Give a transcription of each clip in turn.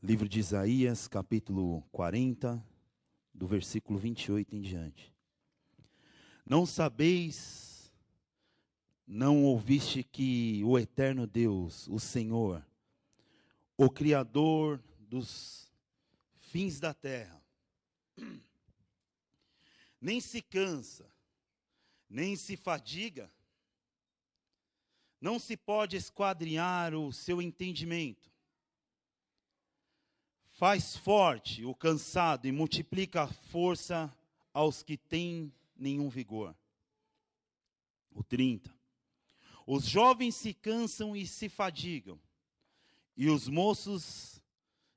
Livro de Isaías, capítulo 40, do versículo 28 em diante. Não sabeis, não ouviste que o eterno Deus, o Senhor, o Criador dos fins da terra, nem se cansa, nem se fadiga, não se pode esquadrinhar o seu entendimento. Faz forte o cansado e multiplica a força aos que têm nenhum vigor. O 30. Os jovens se cansam e se fadigam, e os moços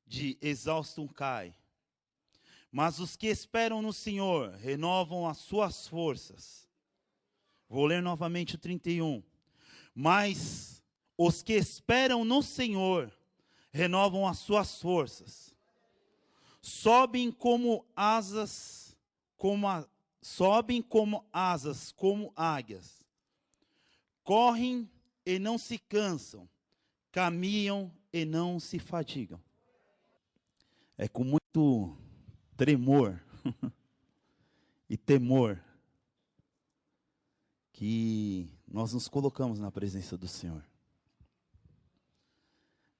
de exaustos caem. Mas os que esperam no Senhor renovam as suas forças. Vou ler novamente o 31. Mas os que esperam no Senhor renovam as suas forças. Sobem como asas, como águias. Correm e não se cansam. Caminham e não se fadigam. É com muito tremor e temor que nós nos colocamos na presença do Senhor.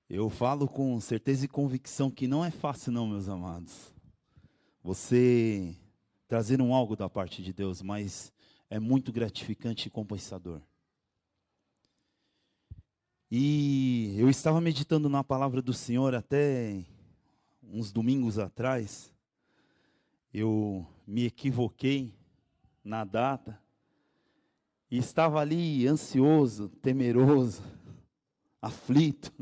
Eu falo com certeza e convicção que não é fácil não, meus amados. Você trazer algo da parte de Deus, mas é muito gratificante e compensador. E eu estava meditando na palavra do Senhor até uns domingos atrás. Eu me equivoquei na data e estava ali ansioso, temeroso, aflito.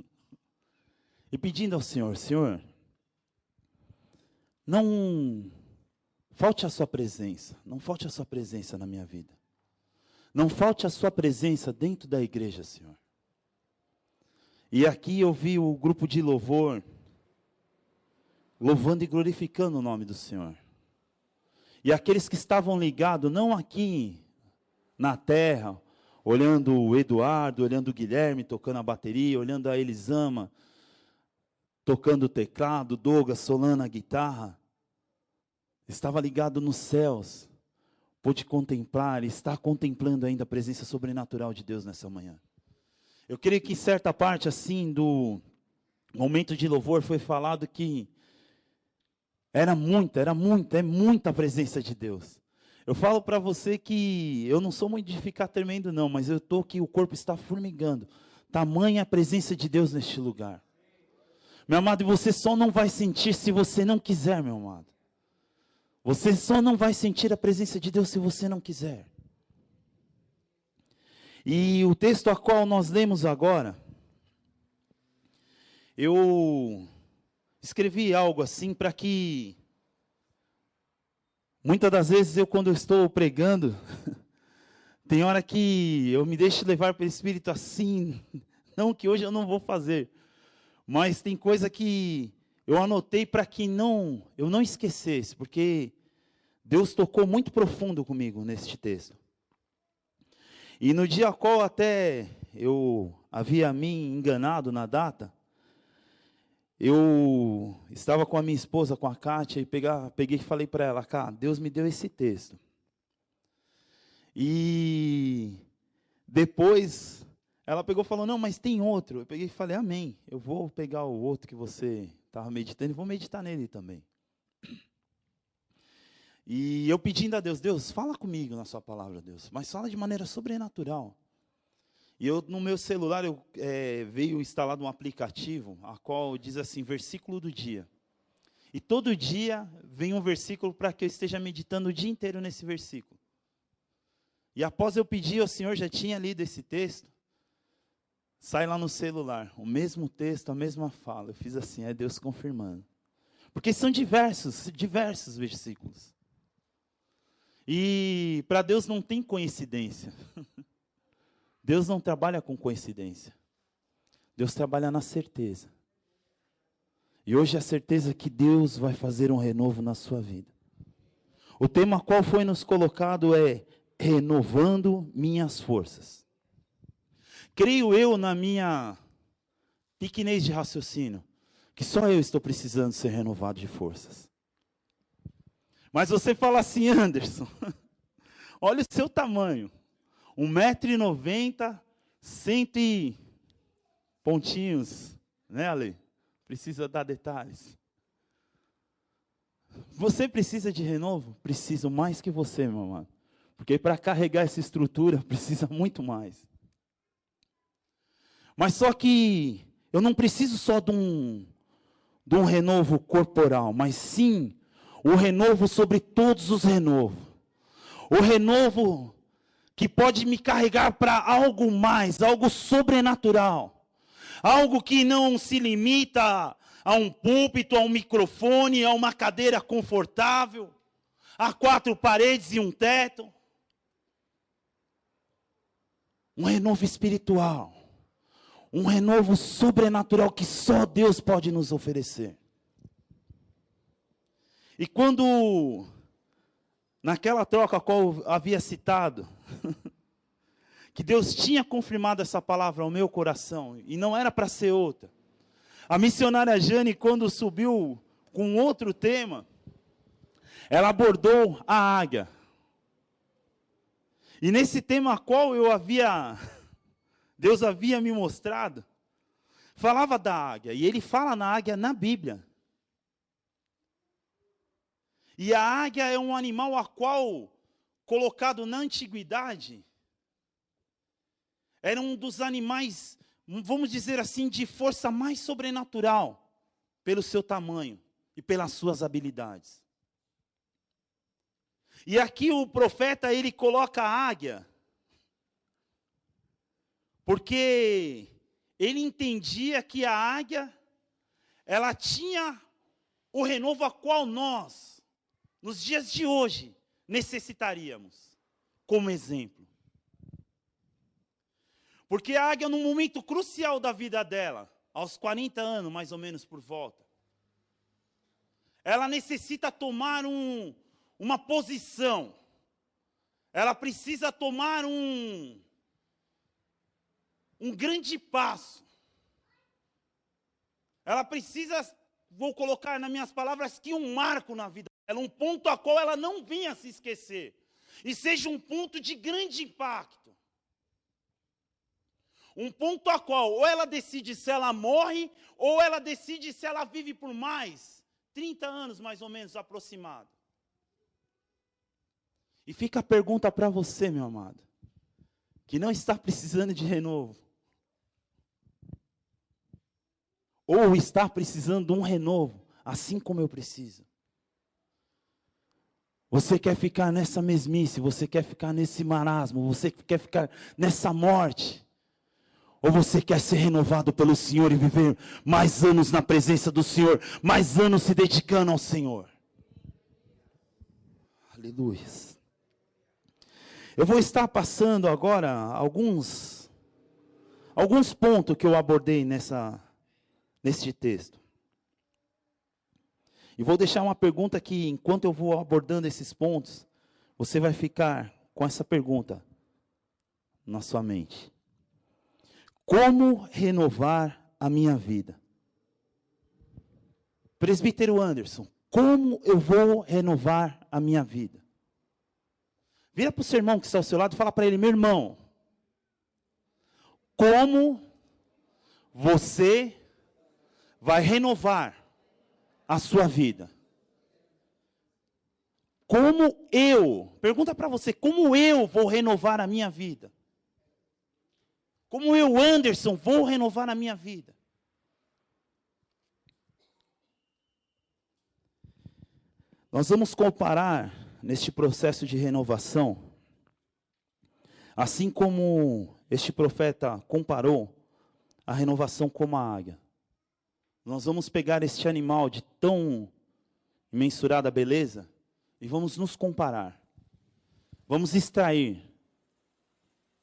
E pedindo ao Senhor, Senhor, não falte a sua presença, não falte a sua presença na minha vida. Não falte a sua presença dentro da igreja, Senhor. E aqui eu vi o grupo de louvor, louvando e glorificando o nome do Senhor. E aqueles que estavam ligados, não aqui na terra, olhando o Eduardo, olhando o Guilherme tocando a bateria, olhando a Elisama, tocando o teclado, Douglas, Solana, a guitarra, estava ligado nos céus, pôde contemplar, está contemplando ainda a presença sobrenatural de Deus nessa manhã. Eu creio que em certa parte assim do momento de louvor foi falado que é muita presença de Deus. Eu falo para você que eu não sou muito de ficar tremendo não, mas eu estou que o corpo está formigando, tamanha a presença de Deus neste lugar. Meu amado, e você só não vai sentir se você não quiser, meu amado. Você só não vai sentir a presença de Deus se você não quiser. E o texto a qual nós lemos agora, eu escrevi algo assim para que, muitas das vezes quando eu estou pregando, tem hora que eu me deixo levar pelo Espírito assim, não que hoje eu não vou fazer, mas tem coisa que eu anotei para que eu não esquecesse, porque Deus tocou muito profundo comigo neste texto. E no dia qual até eu havia me enganado na data, eu estava com a minha esposa, com a Kátia, e peguei e falei para ela, Cá, Deus me deu esse texto. E depois ela pegou e falou, não, mas tem outro. Eu peguei e falei, amém, eu vou pegar o outro que você estava meditando e vou meditar nele também. E eu pedindo a Deus, Deus, fala comigo na sua palavra, Deus, mas fala de maneira sobrenatural. E no meu celular veio instalado um aplicativo, a qual diz assim, versículo do dia. E todo dia vem um versículo para que eu esteja meditando o dia inteiro nesse versículo. E após eu pedir ao Senhor, já tinha lido esse texto, sai lá no celular, o mesmo texto, a mesma fala. Eu fiz assim, é Deus confirmando. Porque são diversos versículos. E para Deus não tem coincidência. Deus não trabalha com coincidência. Deus trabalha na certeza. E hoje a certeza que Deus vai fazer um renovo na sua vida. O tema qual foi nos colocado é renovando minhas forças. Creio eu na minha pequenez de raciocínio, que só eu estou precisando ser renovado de forças. Mas você fala assim, Anderson, olha o seu tamanho, 1,90 m, 100 e pontinhos, né, Ale? Precisa dar detalhes. Você precisa de renovo? Preciso mais que você, meu amado. Porque para carregar essa estrutura, precisa muito mais. Mas só que eu não preciso só de um renovo corporal, mas sim o renovo sobre todos os renovos. O renovo que pode me carregar para algo mais, algo sobrenatural. Algo que não se limita a um púlpito, a um microfone, a uma cadeira confortável, a 4 paredes e um teto. Um renovo espiritual. Um renovo sobrenatural que só Deus pode nos oferecer. E quando, naquela troca a qual eu havia citado, que Deus tinha confirmado essa palavra ao meu coração, e não era para ser outra. A missionária Jane, quando subiu com outro tema, ela abordou a águia. E nesse tema a qual Deus havia me mostrado, falava da águia, e ele fala na águia na Bíblia. E a águia é um animal a qual, colocado na antiguidade, era um dos animais, vamos dizer assim, de força mais sobrenatural, pelo seu tamanho e pelas suas habilidades. E aqui o profeta, ele coloca a águia, porque ele entendia que a águia, ela tinha o renovo a qual nós, nos dias de hoje, necessitaríamos, como exemplo. Porque a águia, num momento crucial da vida dela, aos 40 anos, mais ou menos por volta, ela necessita tomar uma posição, ela precisa tomar um grande passo, ela precisa, vou colocar nas minhas palavras, que um marco na vida dela, um ponto a qual ela não venha a se esquecer, e seja um ponto de grande impacto. Um ponto a qual ou ela decide se ela morre, ou ela decide se ela vive por mais 30 anos, mais ou menos, aproximado. E fica a pergunta para você, meu amado, que não está precisando de renovo, ou está precisando de um renovo, assim como eu preciso. Você quer ficar nessa mesmice, você quer ficar nesse marasmo, você quer ficar nessa morte, ou você quer ser renovado pelo Senhor e viver mais anos na presença do Senhor, mais anos se dedicando ao Senhor? Aleluia. Eu vou estar passando agora alguns pontos que eu abordei neste texto. E vou deixar uma pergunta que, enquanto eu vou abordando esses pontos, você vai ficar com essa pergunta na sua mente. Como renovar a minha vida? Presbítero Anderson, como eu vou renovar a minha vida? Vira para o seu irmão que está ao seu lado e fala para ele: meu irmão, como você vai renovar a sua vida? Pergunta para você, como eu vou renovar a minha vida? Como eu, Anderson, vou renovar a minha vida? Nós vamos comparar neste processo de renovação, assim como este profeta comparou a renovação com a águia. Nós vamos pegar este animal de tão imensurada beleza e vamos nos comparar. Vamos extrair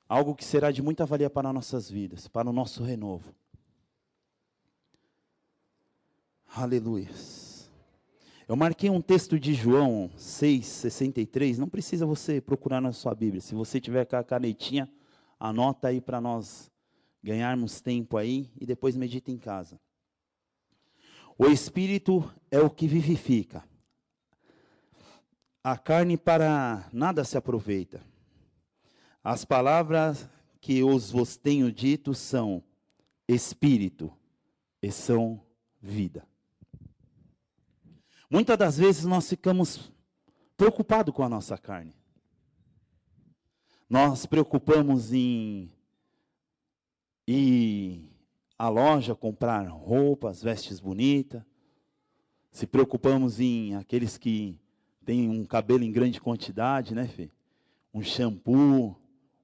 algo que será de muita valia para nossas vidas, para o nosso renovo. Aleluia. Eu marquei um texto de João 6,63. Não precisa você procurar na sua Bíblia. Se você tiver com a canetinha, anota aí para nós ganharmos tempo aí e depois medita em casa. O Espírito é o que vivifica. A carne para nada se aproveita. As palavras que vos tenho dito são Espírito e são vida. Muitas das vezes nós ficamos preocupados com a nossa carne. Nós preocupamos em ir à loja comprar roupas, vestes bonitas. Se preocupamos em aqueles que têm um cabelo em grande quantidade, né, Fê? Um shampoo,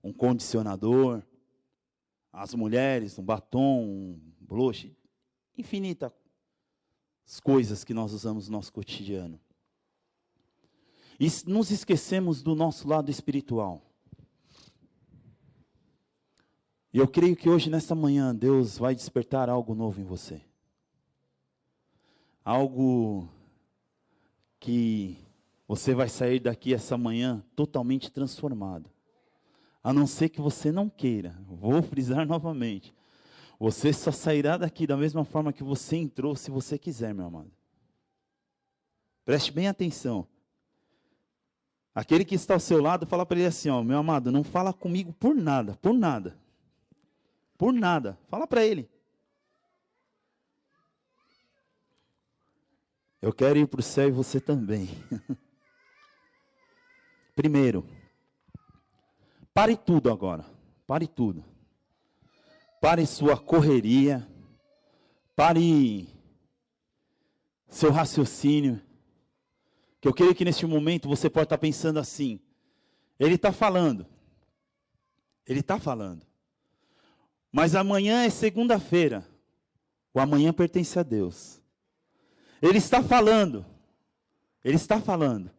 um condicionador. As mulheres, um batom, um blush. Infinitas coisas que nós usamos no nosso cotidiano. E nos esquecemos do nosso lado espiritual. E eu creio que hoje, nesta manhã, Deus vai despertar algo novo em você. Algo que você vai sair daqui essa manhã totalmente transformado. A não ser que você não queira. Vou frisar novamente. Você só sairá daqui da mesma forma que você entrou, se você quiser, meu amado. Preste bem atenção. Aquele que está ao seu lado, fala para ele assim, ó, meu amado, não fala comigo por nada, por nada. Por nada. Fala para ele. Eu quero ir para o céu e você também. Primeiro, pare tudo agora. Pare tudo. Pare sua correria. Pare seu raciocínio. Que eu creio que neste momento você pode estar pensando assim. Ele está falando. Ele está falando. Mas amanhã é segunda-feira. O amanhã pertence a Deus. Ele está falando. Ele está falando.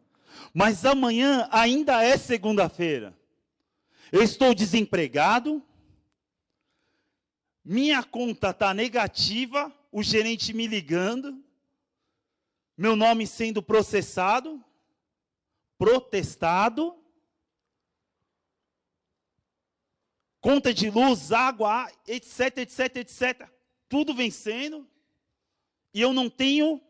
Mas amanhã ainda é segunda-feira. Eu estou desempregado. Minha conta está negativa. O gerente me ligando. Meu nome sendo processado. Protestado. Conta de luz, água, etc, etc, etc. Tudo vencendo. E eu não tenho.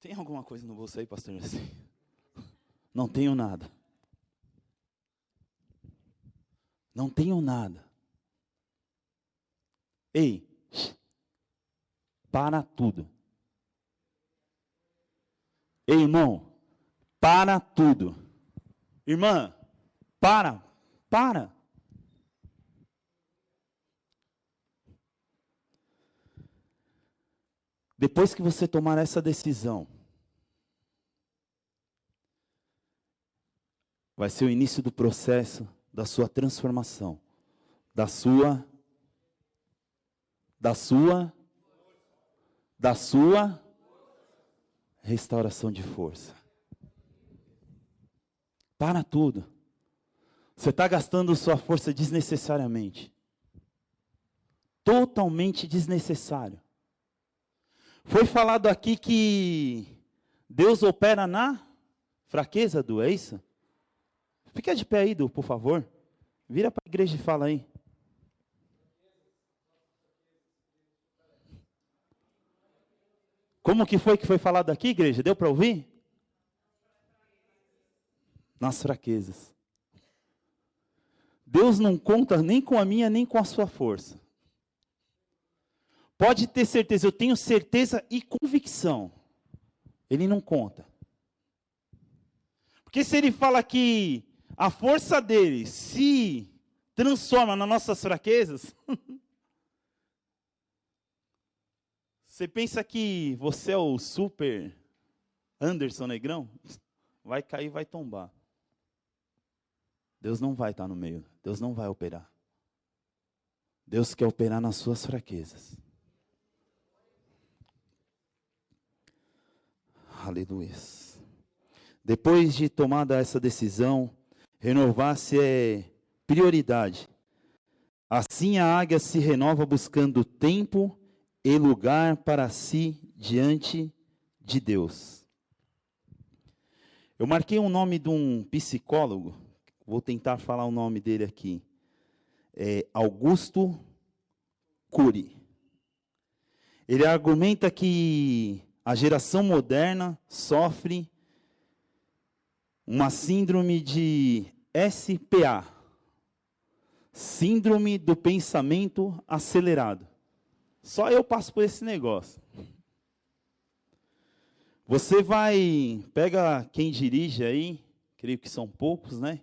Tem alguma coisa no bolso aí, pastor? Não tenho nada. Não tenho nada. Ei, para tudo. Ei, irmão, para tudo. Irmã, para. Depois que você tomar essa decisão, vai ser o início do processo da sua transformação, da sua restauração de força. Para tudo. Você está gastando sua força desnecessariamente. Totalmente desnecessário. Foi falado aqui que Deus opera na fraqueza, Du, é isso? Fica de pé aí, Du, por favor. Vira para a igreja e fala aí. Como que foi falado aqui, igreja? Deu para ouvir? Nas fraquezas. Deus não conta nem com a minha, nem com a sua força. Pode ter certeza, eu tenho certeza e convicção. Ele não conta. Porque se ele fala que a força dele se transforma nas nossas fraquezas, você pensa que você é o super Anderson Negrão? Vai cair, vai tombar. Deus não vai estar no meio. Deus não vai operar. Deus quer operar nas suas fraquezas. Aleluia. Depois de tomada essa decisão, renovar-se é prioridade. Assim a águia se renova buscando tempo e lugar para si diante de Deus. Eu marquei o nome de um psicólogo, vou tentar falar o nome dele aqui. Augusto Cury. Ele argumenta que a geração moderna sofre uma síndrome de SPA, Síndrome do Pensamento Acelerado. Só eu passo por esse negócio. Você pega quem dirige aí, creio que são poucos, né?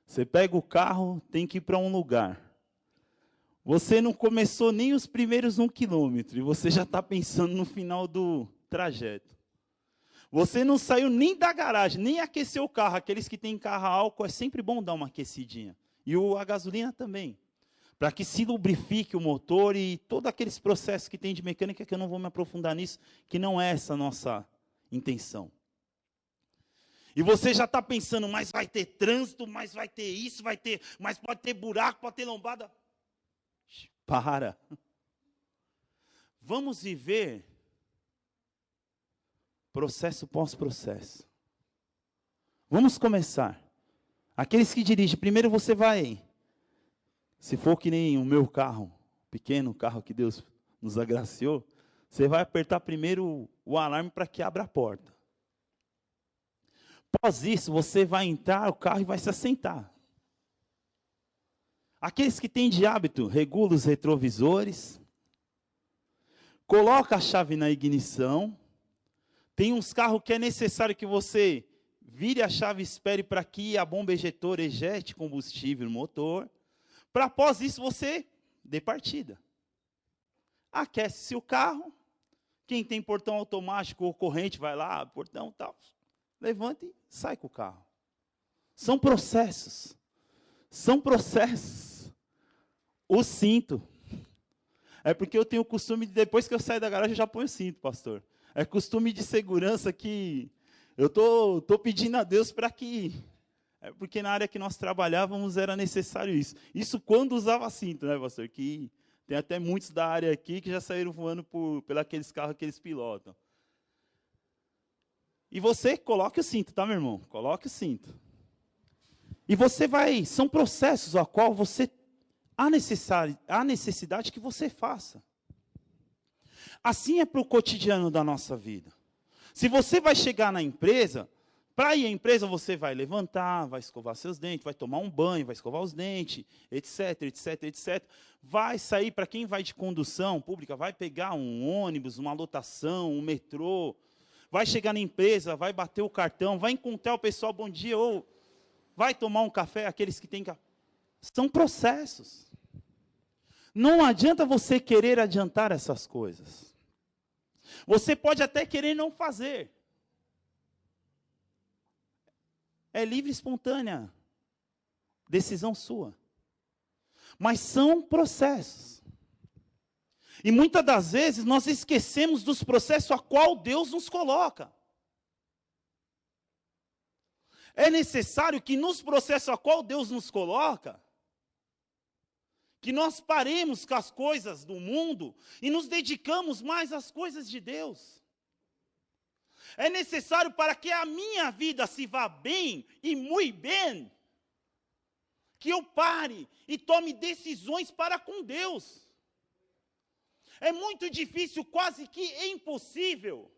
Você pega o carro, tem que ir para um lugar. Você não começou nem os primeiros 1 quilômetro, e você já está pensando no final do trajeto. Você não saiu nem da garagem, nem aqueceu o carro. Aqueles que têm carro a álcool, é sempre bom dar uma aquecidinha. E a gasolina também. Para que se lubrifique o motor e todos aqueles processos que tem de mecânica, que eu não vou me aprofundar nisso, que não é essa a nossa intenção. E você já está pensando, mas vai ter trânsito, mas vai ter isso, mas pode ter buraco, pode ter lombada. Para. Vamos viver processo pós-processo. Vamos começar. Aqueles que dirigem, primeiro você vai, se for que nem o meu carro, pequeno carro que Deus nos agraciou, você vai apertar primeiro o alarme para que abra a porta. Após isso, você vai entrar no carro e vai se assentar. Aqueles que têm de hábito, regula os retrovisores, coloca a chave na ignição. Tem uns carros que é necessário que você vire a chave e espere para que a bomba ejetora ejete combustível no motor. Para após isso você dê partida. Aquece-se o carro. Quem tem portão automático ou corrente vai lá, portão tal. Levanta e sai com o carro. São processos. São processos. O cinto. É porque eu tenho o costume de, depois que eu saio da garagem, eu já ponho o cinto, pastor. É costume de segurança que eu tô pedindo a Deus para que... É porque na área que nós trabalhávamos era necessário isso. Isso quando usava cinto, né, pastor? Que tem até muitos da área aqui que já saíram voando pelos carros que eles pilotam. E você coloque o cinto, tá, meu irmão? Coloque o cinto. E você vai... São processos a qual você... Há necessidade que você faça. Assim é para o cotidiano da nossa vida. Se você vai chegar na empresa, para ir à empresa você vai levantar, vai escovar seus dentes, vai tomar um banho, vai escovar os dentes, etc, etc, etc. Vai sair, para quem vai de condução pública, vai pegar um ônibus, uma lotação, um metrô, vai chegar na empresa, vai bater o cartão, vai encontrar o pessoal, bom dia, ou vai tomar um café, aqueles que têm café. São processos. Não adianta você querer adiantar essas coisas. Você pode até querer não fazer. É livre e espontânea. Decisão sua. Mas são processos. E muitas das vezes nós esquecemos dos processos a qual Deus nos coloca. É necessário que nos processos a qual Deus nos coloca, que nós paremos com as coisas do mundo e nos dedicamos mais às coisas de Deus. É necessário para que a minha vida se vá bem e muito bem, que eu pare e tome decisões para com Deus. É muito difícil, quase que impossível,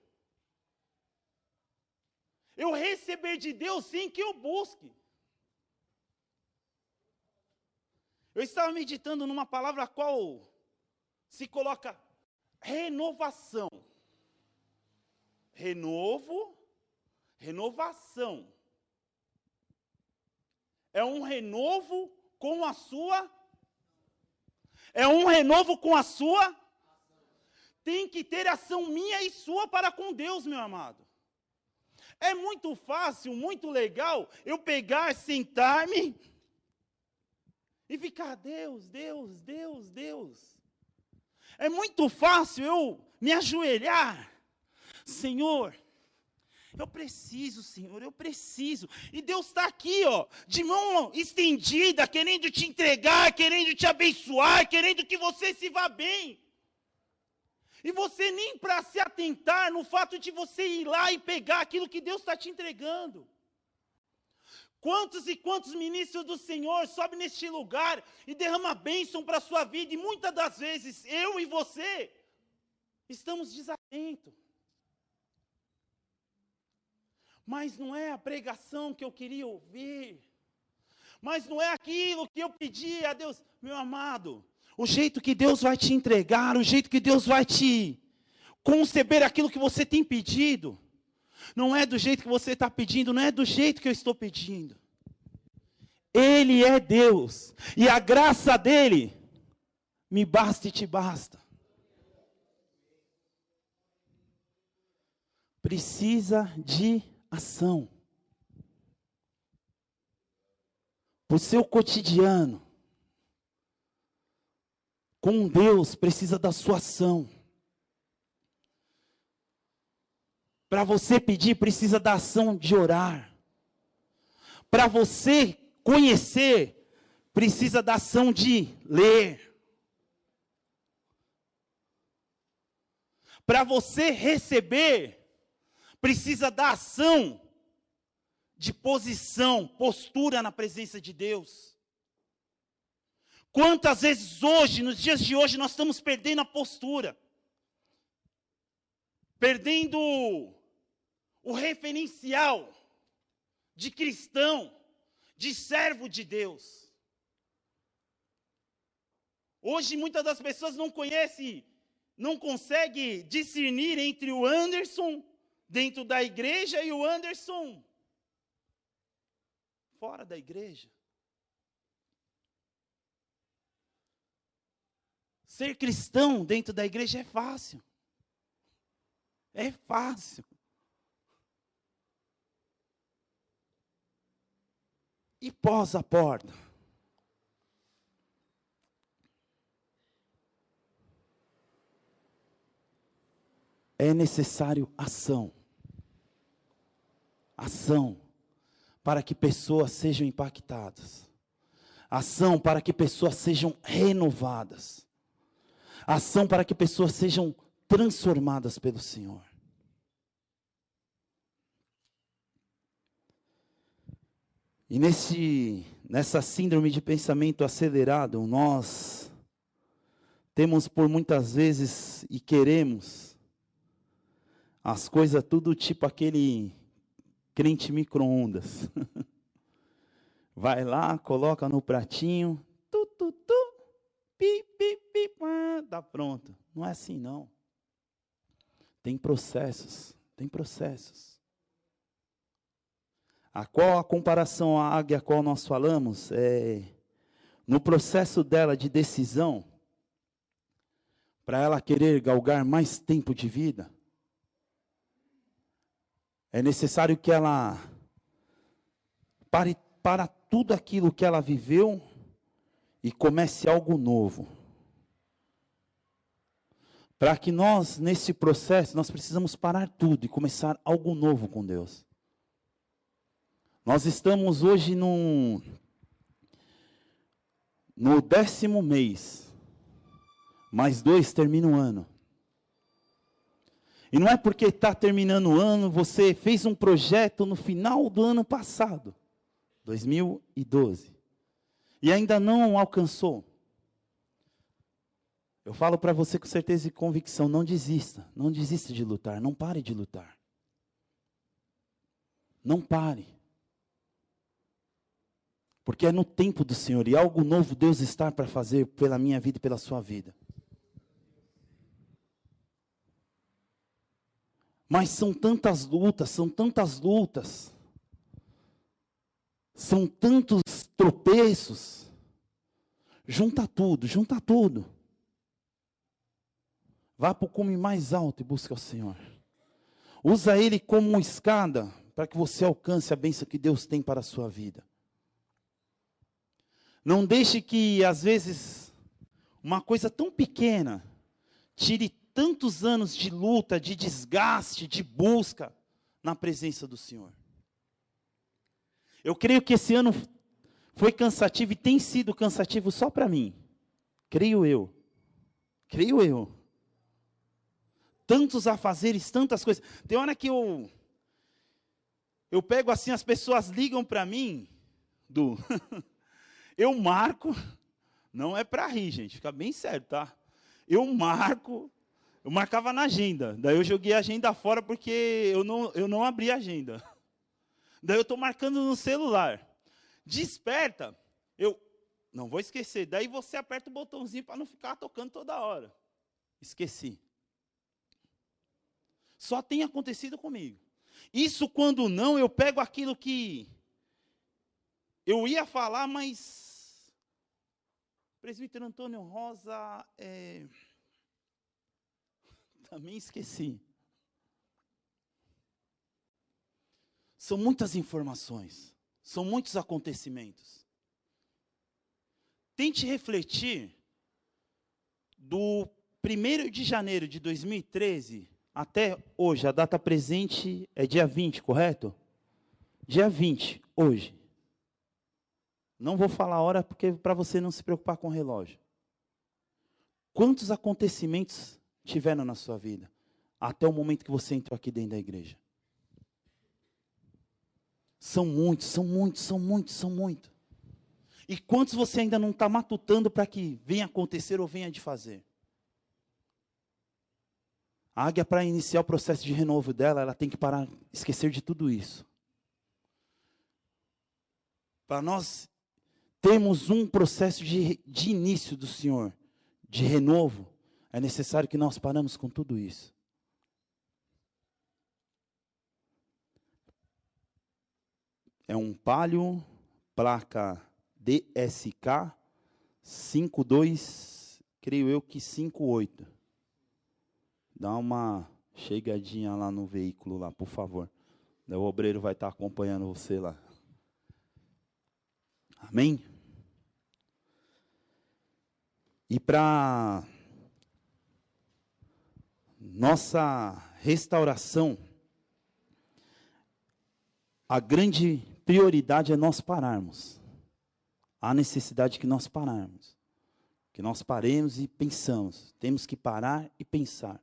eu receber de Deus sem que eu busque. Eu estava meditando numa palavra a qual se coloca renovação. Renovação. É um renovo com a sua... É um renovo com a sua... Tem que ter ação minha e sua para com Deus, meu amado. É muito fácil, muito legal, eu pegar, sentar-me... E ficar, Deus, Deus, Deus, Deus. É muito fácil eu me ajoelhar. Senhor, eu preciso, Senhor, eu preciso. E Deus está aqui, ó, de mão estendida, querendo te entregar, querendo te abençoar, querendo que você se vá bem. E você nem para se atentar no fato de você ir lá e pegar aquilo que Deus está te entregando. Quantos e quantos ministros do Senhor sobem neste lugar e derramam bênção para a sua vida, e muitas das vezes eu e você estamos desatentos. Mas não é a pregação que eu queria ouvir, mas não é aquilo que eu pedi a Deus. Meu amado, o jeito que Deus vai te entregar, o jeito que Deus vai te conceber aquilo que você tem pedido, não é do jeito que você está pedindo, não é do jeito que eu estou pedindo. Ele é Deus, e a graça dele me basta e te basta. Precisa de ação. Para o seu cotidiano, com Deus, precisa da sua ação. Para você pedir, precisa da ação de orar. Para você conhecer, precisa da ação de ler. Para você receber, precisa da ação de posição, postura na presença de Deus. Quantas vezes hoje, nos dias de hoje, nós estamos perdendo a postura, perdendo o referencial de cristão, de servo de Deus. Hoje muitas das pessoas não conhecem, não conseguem discernir entre o Anderson dentro da igreja e o Anderson fora da igreja. Ser cristão dentro da igreja é fácil. É fácil. E pós a porta? É necessário ação. Ação para que pessoas sejam impactadas. Ação para que pessoas sejam renovadas. Ação para que pessoas sejam transformadas pelo Senhor. E nessa síndrome de pensamento acelerado, nós temos por muitas vezes e queremos as coisas tudo tipo aquele crente micro-ondas. Vai lá, coloca no pratinho, pi, pi, pi, tá pronto. Não é assim não. Tem processos, tem processos. A comparação à águia a qual nós falamos, no processo dela de decisão, para ela querer galgar mais tempo de vida, é necessário que ela pare para tudo aquilo que ela viveu e comece algo novo. Para que nós, nesse processo, nós precisamos parar tudo e começar algo novo com Deus. Nós estamos hoje no 10º mês, mais 2 termina o ano. E não é porque está terminando o ano, você fez um projeto no final do ano passado, 2012, e ainda não alcançou. Eu falo para você com certeza e convicção, não desista de lutar, não pare de lutar. Não pare. Porque é no tempo do Senhor, e algo novo Deus está para fazer pela minha vida e pela sua vida. Mas são tantas lutas, são tantos tropeços. Junta tudo. Vá para o cume mais alto e busca o Senhor. Usa Ele como uma escada para que você alcance a bênção que Deus tem para a sua vida. Não deixe que, às vezes, uma coisa tão pequena tire tantos anos de luta, de desgaste, de busca na presença do Senhor. Eu creio que esse ano foi cansativo e tem sido cansativo só para mim. Creio eu. Tantos afazeres, tantas coisas. Tem hora que eu pego assim, as pessoas ligam para mim Du, eu marco, não é para rir, gente, fica bem sério, tá? Eu marcava na agenda, daí eu joguei a agenda fora porque eu não abri a agenda. Daí eu estou marcando no celular. Desperta, eu não vou esquecer. Daí você aperta o botãozinho para não ficar tocando toda hora. Esqueci. Só tem acontecido comigo. Isso quando não, eu pego aquilo que eu ia falar, mas presbítero Antônio Rosa, também esqueci. São muitas informações, são muitos acontecimentos. Tente refletir do 1º de janeiro de 2013 até hoje. A data presente é dia 20, correto? Dia 20, hoje. Não vou falar a hora porque para você não se preocupar com o relógio. Quantos acontecimentos tiveram na sua vida até o momento que você entrou aqui dentro da igreja? São muitos, são muitos, são muitos, são muitos. E quantos você ainda não está matutando para que venha acontecer ou venha de fazer? A águia, para iniciar o processo de renovo dela, ela tem que parar, esquecer de tudo isso. Para nós termos um processo de início do Senhor, de renovo, é necessário que nós paramos com tudo isso. É um Palio, placa DSK 52, creio eu que 58. Dá uma chegadinha lá no veículo lá, por favor. O obreiro vai estar acompanhando você lá. Amém? E para nossa restauração, a grande prioridade é nós pararmos. Há necessidade que nós pararmos. Que nós paremos e pensamos. Temos que parar e pensar.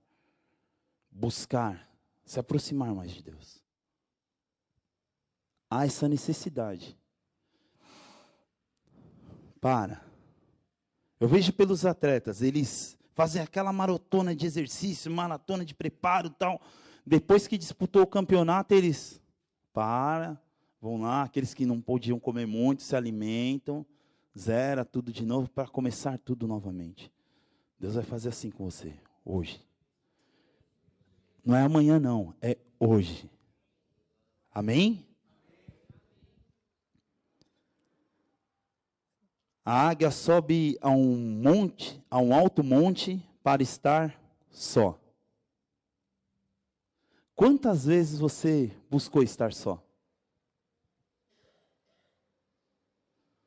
Buscar, se aproximar mais de Deus. Há essa necessidade. Para. Eu vejo pelos atletas, eles fazem aquela maratona de exercício, maratona de preparo e tal. Depois que disputou o campeonato, eles vão lá, aqueles que não podiam comer muito, se alimentam, zera tudo de novo para começar tudo novamente. Deus vai fazer assim com você, hoje. Não é amanhã não, é hoje. Amém? A águia sobe a um monte, a um alto monte, para estar só. Quantas vezes você buscou estar só?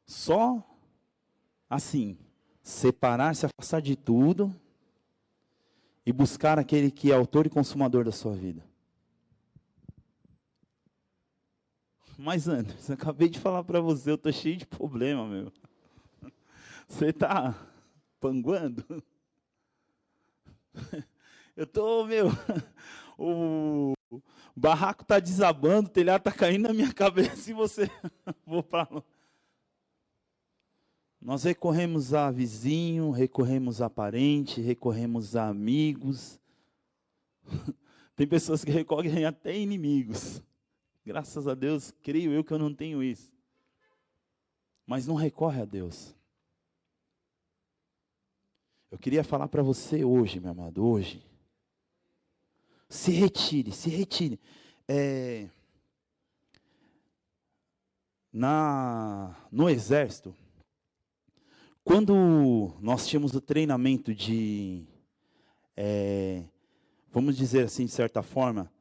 Só, assim, separar, se afastar de tudo e buscar aquele que é autor e consumador da sua vida. Mas, Anderson, eu acabei de falar para você, eu estou cheio de problema, meu. Você está panguando? Eu estou, o barraco está desabando, o telhado está caindo na minha cabeça e você... Vou para... Nós recorremos a vizinho, recorremos a parente, recorremos a amigos. Tem pessoas que recorrem até inimigos. Graças a Deus, creio eu que eu não tenho isso. Mas não recorre a Deus. Eu queria falar para você hoje, meu amado, hoje. Se retire, se retire. No exército, quando nós tínhamos o treinamento de, vamos dizer assim, de certa forma,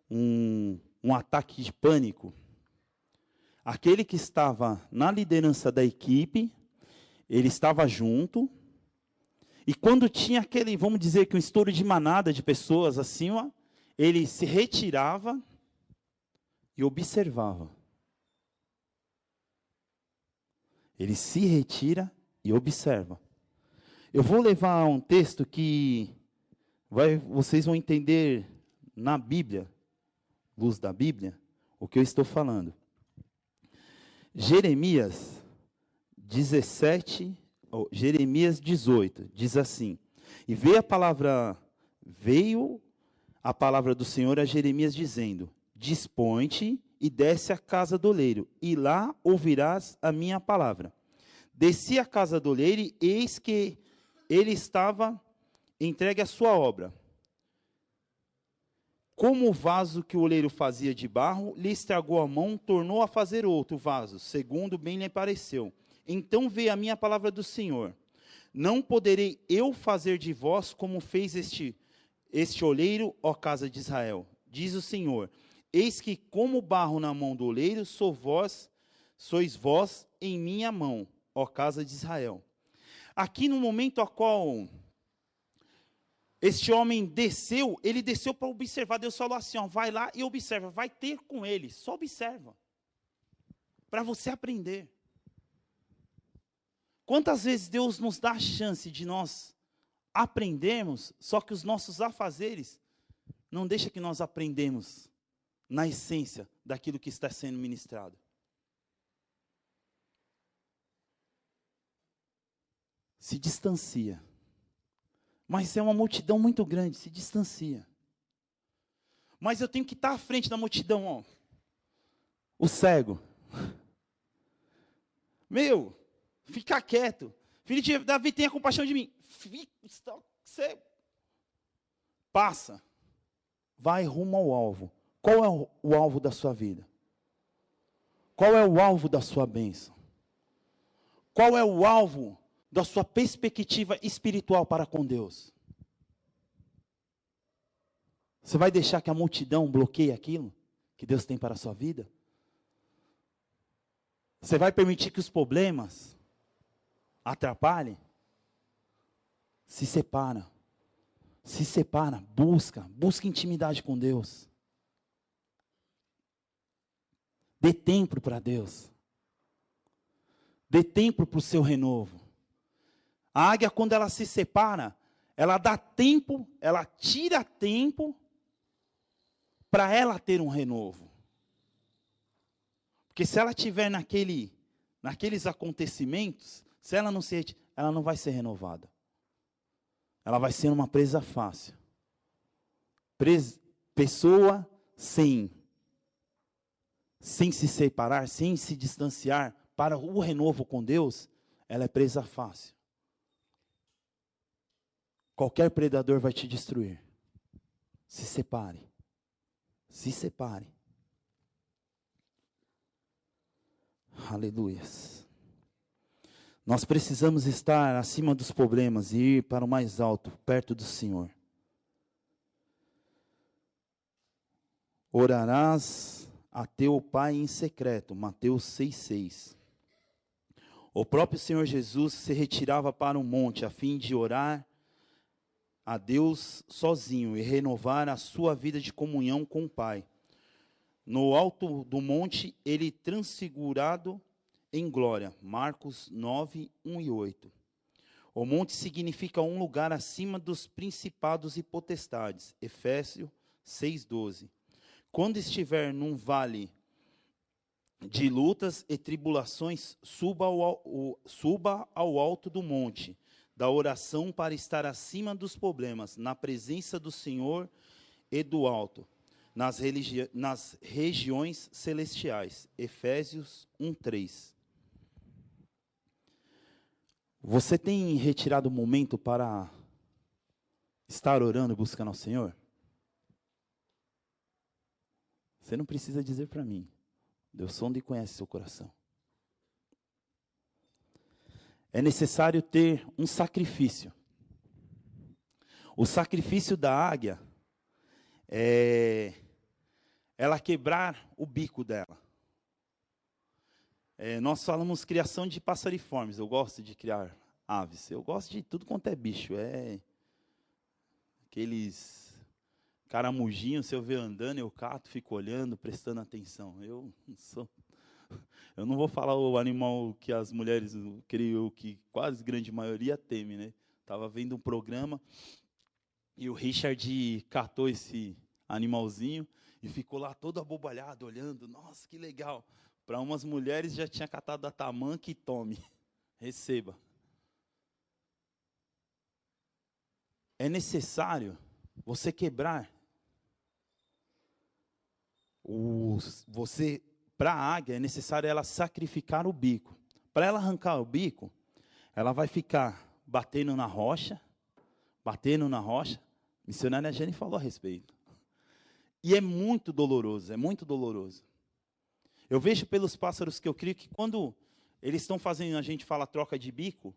um ataque de pânico, aquele que estava na liderança da equipe, ele estava junto, e quando tinha aquele, vamos dizer que um estouro de manada de pessoas acima, ele se retirava e observava. Ele se retira e observa. Eu vou levar um texto que vocês vão entender na Bíblia, luz da Bíblia, o que eu estou falando. Jeremias 17, Jeremias 18, diz assim: E veio a palavra do Senhor a Jeremias dizendo: Dispõe-te e desce à casa do oleiro, e lá ouvirás a minha palavra. Desci à casa do oleiro, e eis que ele estava entregue à sua obra. Como o vaso que o oleiro fazia de barro, lhe estragou a mão, tornou a fazer outro vaso, segundo bem lhe pareceu. Então veio a minha palavra do Senhor: Não poderei eu fazer de vós como fez este oleiro, ó casa de Israel? Diz o Senhor: Eis que como barro na mão do oleiro, sois vós em minha mão, ó casa de Israel. Aqui no momento a qual este homem desceu, ele desceu para observar. Deus falou assim, ó, vai lá e observa, vai ter com ele, só observa, para você aprender. Quantas vezes Deus nos dá a chance de nós aprendermos, só que os nossos afazeres não deixam que nós aprendemos na essência daquilo que está sendo ministrado. Se distancia. Mas é uma multidão muito grande, se distancia. Mas eu tenho que estar à frente da multidão, ó. O cego. Meu, fica quieto. Filho de Davi, tenha compaixão de mim. Você passa. Vai rumo ao alvo. Qual é o alvo da sua vida? Qual é o alvo da sua bênção? Qual é o alvo da sua perspectiva espiritual para com Deus? Você vai deixar que a multidão bloqueie aquilo que Deus tem para a sua vida? Você vai permitir que os problemas atrapalhem? Se separa. Se separa, busca intimidade com Deus. Dê tempo para Deus. Dê tempo para o seu renovo. A águia, quando ela se separa, ela dá tempo, ela tira tempo para ela ter um renovo. Porque se ela estiver naqueles acontecimentos, se ela não vai ser renovada. Ela vai ser uma presa fácil. Pessoa sem se separar, sem se distanciar para o renovo com Deus, ela é presa fácil. Qualquer predador vai te destruir. Se separe. Se separe. Aleluias. Nós precisamos estar acima dos problemas e ir para o mais alto, perto do Senhor. Orarás a teu Pai em secreto, Mateus 6,6. O próprio Senhor Jesus se retirava para um monte a fim de orar a Deus sozinho e renovar a sua vida de comunhão com o Pai. No alto do monte, ele transfigurado em glória. Marcos 9, 1 e 8. O monte significa um lugar acima dos principados e potestades. Efésios 6,12. Quando estiver num vale de lutas e tribulações, suba ao alto do monte da oração para estar acima dos problemas, na presença do Senhor e do alto, nas regiões celestiais. Efésios 1:3. Você tem retirado o momento para estar orando e buscando ao Senhor? Você não precisa dizer para mim. Deus sonda e conhece seu coração. É necessário ter um sacrifício. O sacrifício da águia é ela quebrar o bico dela. Nós falamos criação de passariformes. Eu gosto de criar aves. Eu gosto de tudo quanto é bicho. Aqueles caramujinhos, se eu ver andando, eu cato, fico olhando, prestando atenção. Eu não vou falar o animal que as mulheres, creio que quase grande maioria teme, né? Estava vendo um programa e o Richard catou esse animalzinho e ficou lá todo abobalhado, olhando. Nossa, que legal. Para umas mulheres já tinha catado a tamanca e tome, receba. É necessário você quebrar para a águia é necessário ela sacrificar o bico. Para ela arrancar o bico, ela vai ficar batendo na rocha. A missionária Jane falou a respeito. E é muito doloroso, é muito doloroso. Eu vejo pelos pássaros que eu crio que quando eles estão fazendo, a gente fala troca de bico,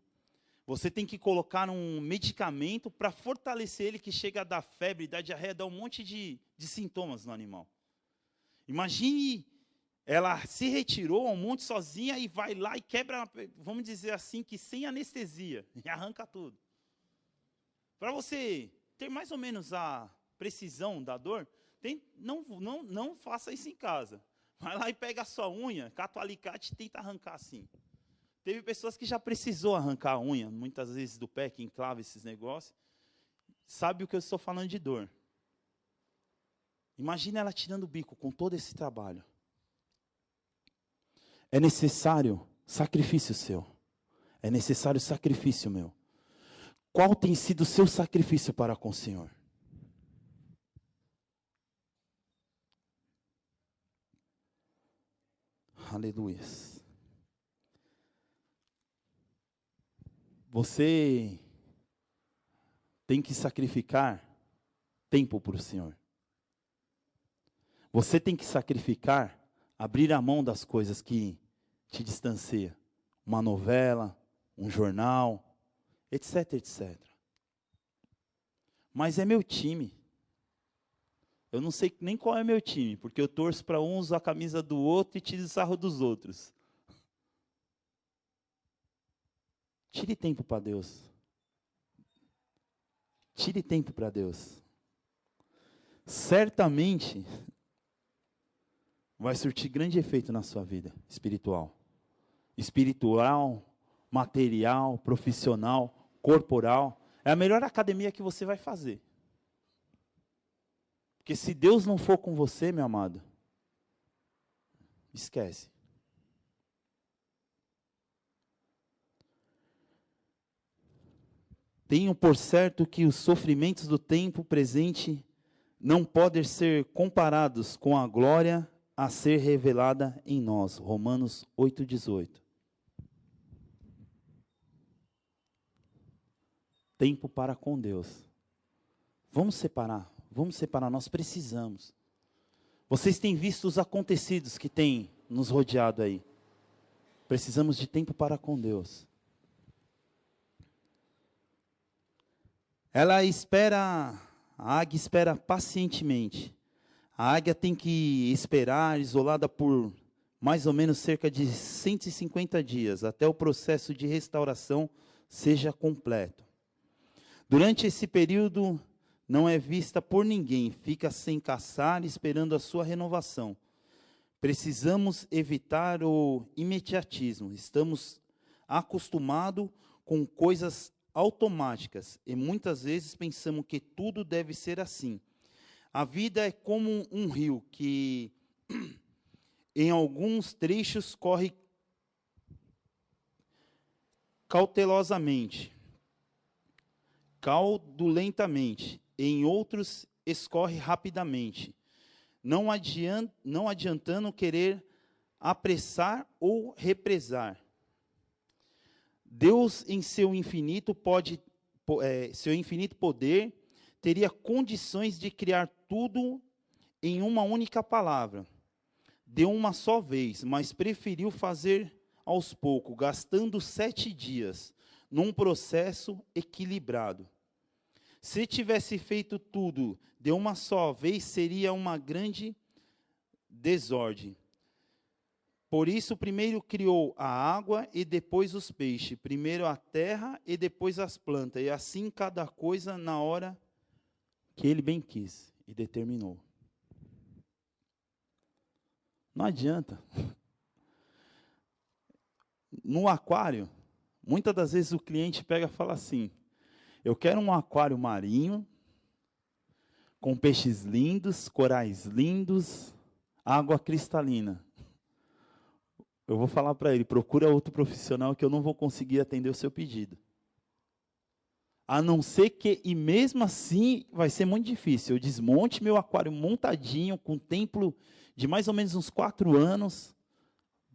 você tem que colocar um medicamento para fortalecer ele, que chega a dar febre, dar diarreia, dar um monte de sintomas no animal. Imagine, ela se retirou um monte sozinha e vai lá e quebra, vamos dizer assim, que sem anestesia, e arranca tudo. Para você ter mais ou menos a precisão da dor, não faça isso em casa. Vai lá e pega a sua unha, cata o alicate e tenta arrancar assim. Teve pessoas que já precisou arrancar a unha, muitas vezes do pé, que enclava esses negócios. Sabe o que eu estou falando de dor. Imagina ela tirando o bico com todo esse trabalho. É necessário sacrifício seu. É necessário sacrifício meu. Qual tem sido o seu sacrifício para com o Senhor? Aleluia. Você tem que sacrificar tempo para o Senhor. Você tem que sacrificar, abrir a mão das coisas que te distanciam. Uma novela, um jornal, etc, etc. Mas é meu time. Eu não sei nem qual é meu time, porque eu torço para um usar a camisa do outro e tiro sarro dos outros. Tire tempo para Deus. Tire tempo para Deus. Certamente vai surtir grande efeito na sua vida espiritual. Espiritual, material, profissional, corporal. É a melhor academia que você vai fazer. Porque se Deus não for com você, meu amado, esquece. Tenho por certo que os sofrimentos do tempo presente não podem ser comparados com a glória a ser revelada em nós. Romanos 8,18. Tempo para com Deus. Vamos separar, nós precisamos. Vocês têm visto os acontecidos que têm nos rodeado aí. Precisamos de tempo para com Deus. A águia espera pacientemente. A águia tem que esperar, isolada por mais ou menos cerca de 150 dias, até o processo de restauração seja completo. Durante esse período, não é vista por ninguém, fica sem caçar, esperando a sua renovação. Precisamos evitar o imediatismo. Estamos acostumados com coisas automáticas e muitas vezes pensamos que tudo deve ser assim. A vida é como um rio que em alguns trechos corre caudulentamente, em outros escorre rapidamente, não adiantando querer apressar ou represar. Deus, em seu infinito poder, teria condições de criar tudo em uma única palavra, de uma só vez, mas preferiu fazer aos poucos, gastando 7 dias, num processo equilibrado. Se tivesse feito tudo de uma só vez, seria uma grande desordem. Por isso, primeiro criou a água e depois os peixes. Primeiro a terra e depois as plantas. E assim cada coisa na hora que ele bem quis e determinou. Não adianta. No aquário, muitas das vezes o cliente pega e fala assim: eu quero um aquário marinho, com peixes lindos, corais lindos, água cristalina. eu vou falar para ele, procura outro profissional que eu não vou conseguir atender o seu pedido. A não ser que, e mesmo assim, vai ser muito difícil, eu desmonte meu aquário montadinho, com tempo de mais ou menos uns 4 anos,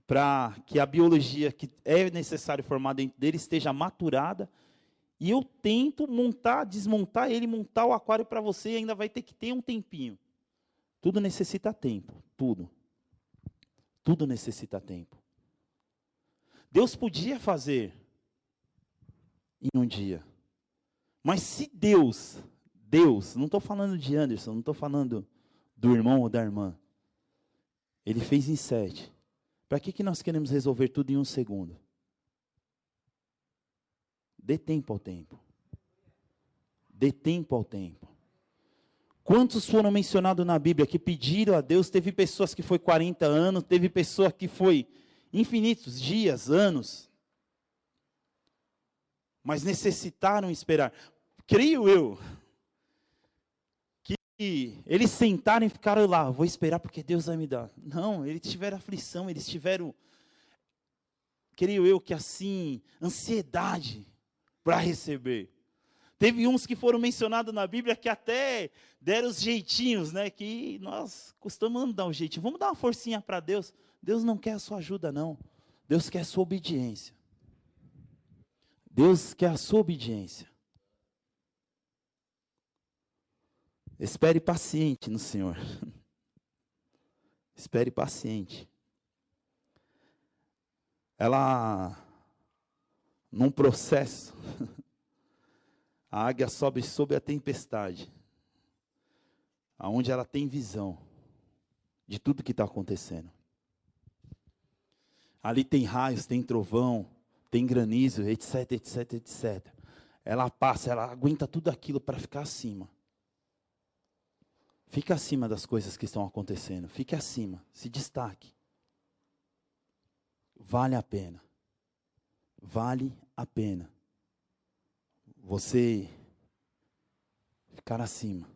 para que a biologia que é necessário formar dentro dele esteja maturada, e eu tento montar, desmontar ele, montar o aquário para você, e ainda vai ter que ter um tempinho. Tudo necessita tempo, tudo. Tudo necessita tempo. Deus podia fazer em um dia. Mas se Deus, não estou falando de Anderson, não estou falando do irmão ou da irmã, ele fez em 7. Para que nós queremos resolver tudo em 1 segundo? Dê tempo ao tempo. Dê tempo ao tempo. Quantos foram mencionados na Bíblia que pediram a Deus? Teve pessoas que foi 40 anos, teve pessoa que foi infinitos dias, anos. Mas necessitaram esperar. Creio eu que eles sentaram e ficaram lá, vou esperar porque Deus vai me dar. Não, eles tiveram aflição, eles tiveram, creio eu que assim, ansiedade para receber. Teve uns que foram mencionados na Bíblia que até deram os jeitinhos, né? Que nós costumamos dar um jeitinho. Vamos dar uma forcinha para Deus. Deus não quer a sua ajuda, não. Deus quer a sua obediência. Deus quer a sua obediência. Espere paciente no Senhor. Espere paciente. Ela, num processo, a águia sobe sob a tempestade, aonde ela tem visão de tudo que está acontecendo. Ali tem raios, tem trovão, tem granizo, etc, etc, etc. Ela passa, ela aguenta tudo aquilo para ficar acima. Fica acima das coisas que estão acontecendo. Fique acima, se destaque. Vale a pena. Vale a pena. Você ficar acima.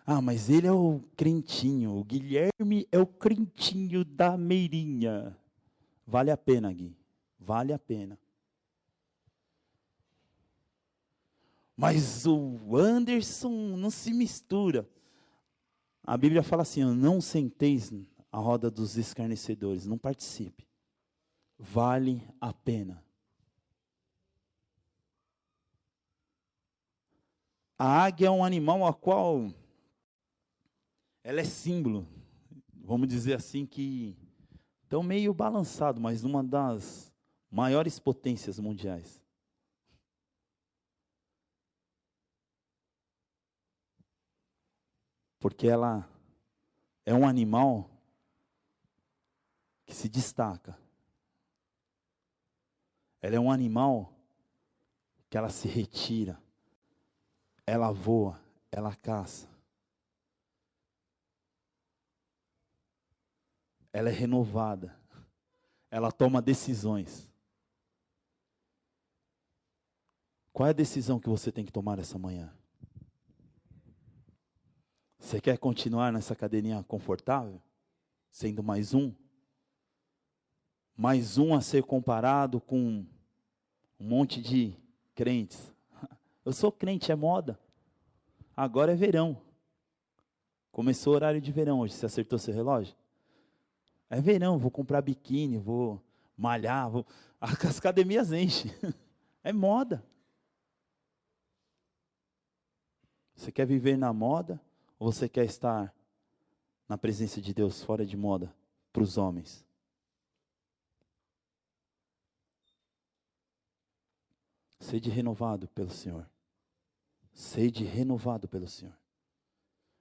Ah, mas ele é o crentinho. O Guilherme é o crentinho da Meirinha. Vale a pena, Gui. Vale a pena. Mas o Anderson não se mistura. A Bíblia fala assim, não senteis à roda dos escarnecedores, não participe. Vale a pena. A águia é um animal a qual ela é símbolo, vamos dizer assim, que estão meio balançado, mas uma das maiores potências mundiais. Porque ela é um animal que se destaca. Ela é um animal que ela se retira. Ela voa, ela caça. Ela é renovada. Ela toma decisões. Qual é a decisão que você tem que tomar essa manhã? Você quer continuar nessa cadeirinha confortável? Sendo mais um? Mais um a ser comparado com um monte de crentes. Eu sou crente, é moda. Agora é verão. Começou o horário de verão hoje. Você acertou seu relógio? É verão, vou comprar biquíni, vou malhar, as academias enchem. É moda. Você quer viver na moda ou você quer estar na presença de Deus fora de moda para os homens? Sede renovado pelo Senhor. Sede renovado pelo Senhor.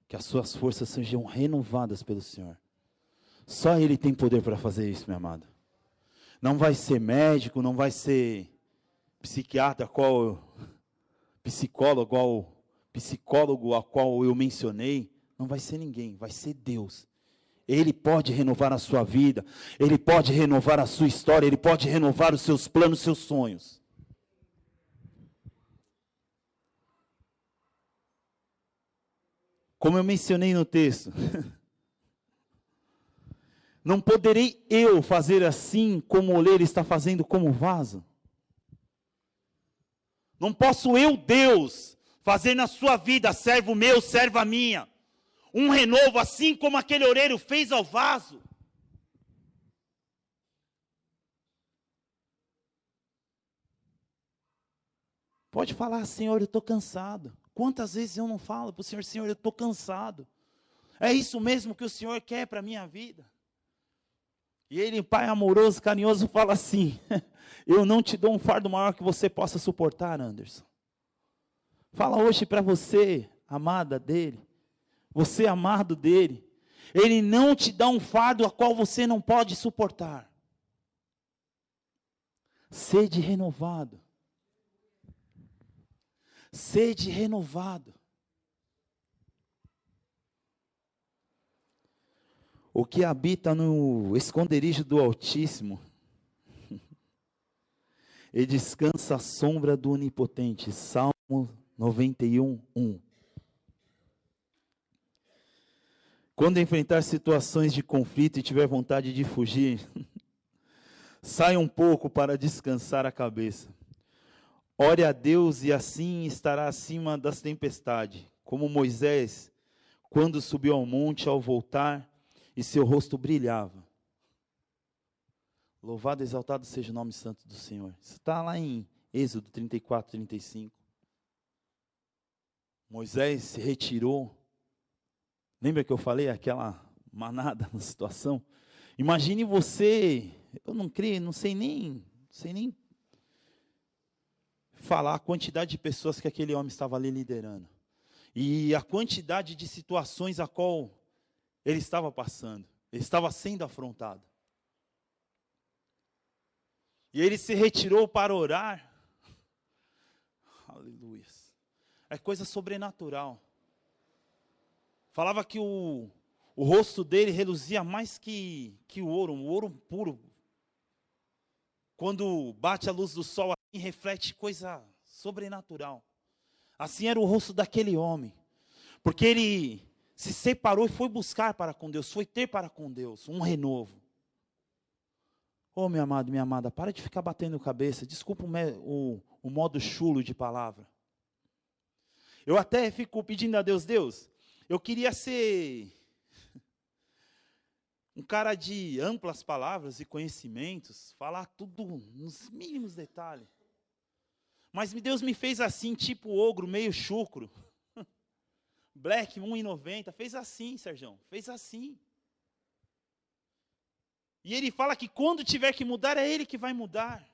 Que as suas forças sejam renovadas pelo Senhor. Só Ele tem poder para fazer isso, meu amado. Não vai ser médico, não vai ser psiquiatra, psicólogo a qual eu mencionei. Não vai ser ninguém, vai ser Deus. Ele pode renovar a sua vida, Ele pode renovar a sua história, Ele pode renovar os seus planos, os seus sonhos. Como eu mencionei no texto, Não poderei eu fazer assim como o oleiro está fazendo como vaso? Não posso eu, Deus, fazer na sua vida, servo meu, serva minha, um renovo assim como aquele oleiro fez ao vaso? Pode falar, Senhor, eu estou cansado. Quantas vezes eu não falo para o Senhor, Senhor, eu estou cansado. É isso mesmo que o Senhor quer para a minha vida? E Ele, Pai amoroso, carinhoso, fala assim, eu não te dou um fardo maior que você possa suportar, Anderson. Fala hoje para você, amada dEle, você amado dEle, Ele não te dá um fardo a qual você não pode suportar. Sede renovado. Sede renovado. O que habita no esconderijo do Altíssimo, e descansa à sombra do Onipotente. Salmo 91, 1. Quando enfrentar situações de conflito e tiver vontade de fugir, saia um pouco para descansar a cabeça. Ore a Deus e assim estará acima das tempestades, como Moisés, quando subiu ao monte ao voltar, e seu rosto brilhava. Louvado e exaltado seja o nome santo do Senhor. Isso está lá em Êxodo 34, 35. Moisés se retirou. Lembra que eu falei aquela manada na situação? Imagine você, eu não creio, não sei nem falar a quantidade de pessoas que aquele homem estava ali liderando. E a quantidade de situações a qual ele estava passando. Ele estava sendo afrontado. E ele se retirou para orar. Aleluia. É coisa sobrenatural. Falava que o rosto dele reluzia mais que o ouro puro. Quando bate a luz do sol, assim, reflete coisa sobrenatural. Assim era o rosto daquele homem. Porque ele se separou e foi buscar para com Deus, foi ter para com Deus um renovo. Oh, meu amado, minha amada, para de ficar batendo cabeça. Desculpa o modo chulo de palavra. Eu até fico pedindo a Deus, Deus, eu queria ser um cara de amplas palavras e conhecimentos, falar tudo nos mínimos detalhes. Mas Deus me fez assim, tipo ogro, meio chucro. Black, 1,90, fez assim, Sérgio, fez assim. E ele fala que quando tiver que mudar, é ele que vai mudar.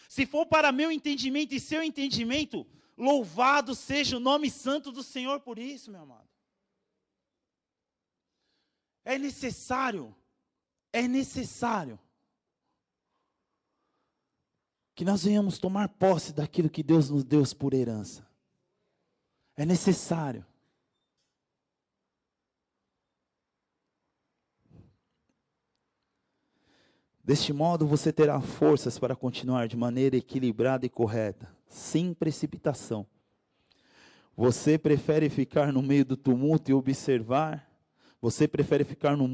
Se for para meu entendimento e seu entendimento, louvado seja o nome santo do Senhor por isso, meu amado. É necessário que nós venhamos tomar posse daquilo que Deus nos deu por herança. É necessário. Deste modo você terá forças para continuar de maneira equilibrada e correta, sem precipitação. Você prefere ficar no meio do tumulto e observar? Você prefere ficar no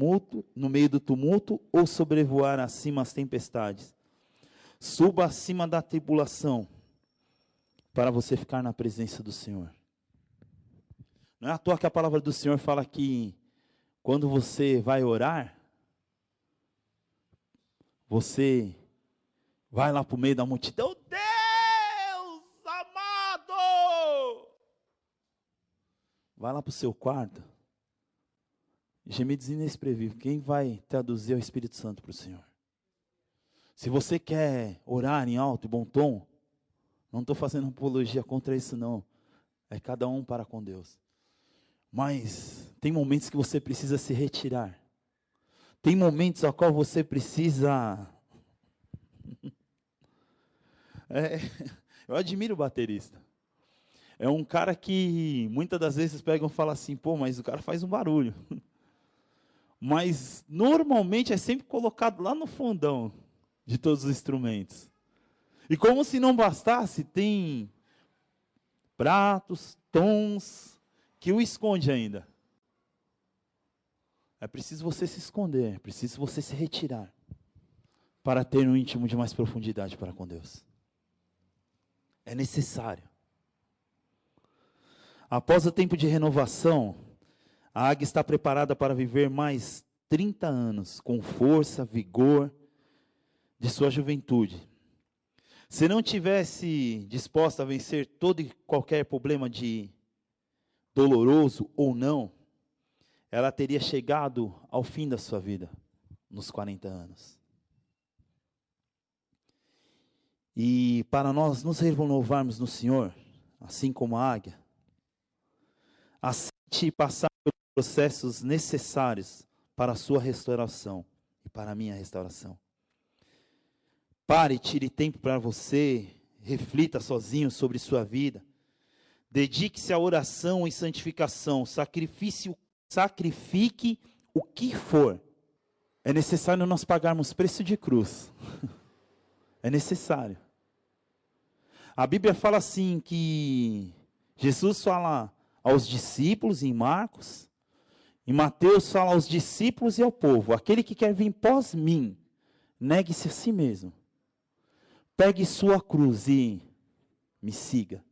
meio do tumulto ou sobrevoar acima as tempestades? Suba acima da tribulação para você ficar na presença do Senhor. Não é à toa que a palavra do Senhor fala que quando você vai orar, você vai lá para o meio da multidão, Deus amado! Vai lá para o seu quarto, gemidos inexprimíveis. Quem vai traduzir é o Espírito Santo para o Senhor. Se você quer orar em alto e bom tom, não estou fazendo apologia contra isso não. É cada um para com Deus. Mas tem momentos que você precisa se retirar. Tem momentos a qual você precisa... eu admiro o baterista. É um cara que muitas das vezes pegam e falam assim, pô, mas o cara faz um barulho. Mas normalmente é sempre colocado lá no fundão de todos os instrumentos. E como se não bastasse, tem pratos, tons, que o esconde ainda. É preciso você se esconder, é preciso você se retirar para ter um íntimo de mais profundidade para com Deus. É necessário. Após o tempo de renovação, a águia está preparada para viver mais 30 anos, com força, vigor de sua juventude. Se não tivesse disposta a vencer todo e qualquer problema de doloroso ou não, ela teria chegado ao fim da sua vida, nos 40 anos. E para nós nos renovarmos no Senhor, assim como a águia, aceite passar pelos processos necessários para a sua restauração e para a minha restauração. Pare, tire tempo para você, reflita sozinho sobre sua vida. Dedique-se à oração e santificação, sacrifique o que for. É necessário nós pagarmos preço de cruz. É necessário. A Bíblia fala assim que Jesus fala aos discípulos em Marcos, em Mateus fala aos discípulos e ao povo: aquele que quer vir pós mim, negue-se a si mesmo. Pegue sua cruz e me siga.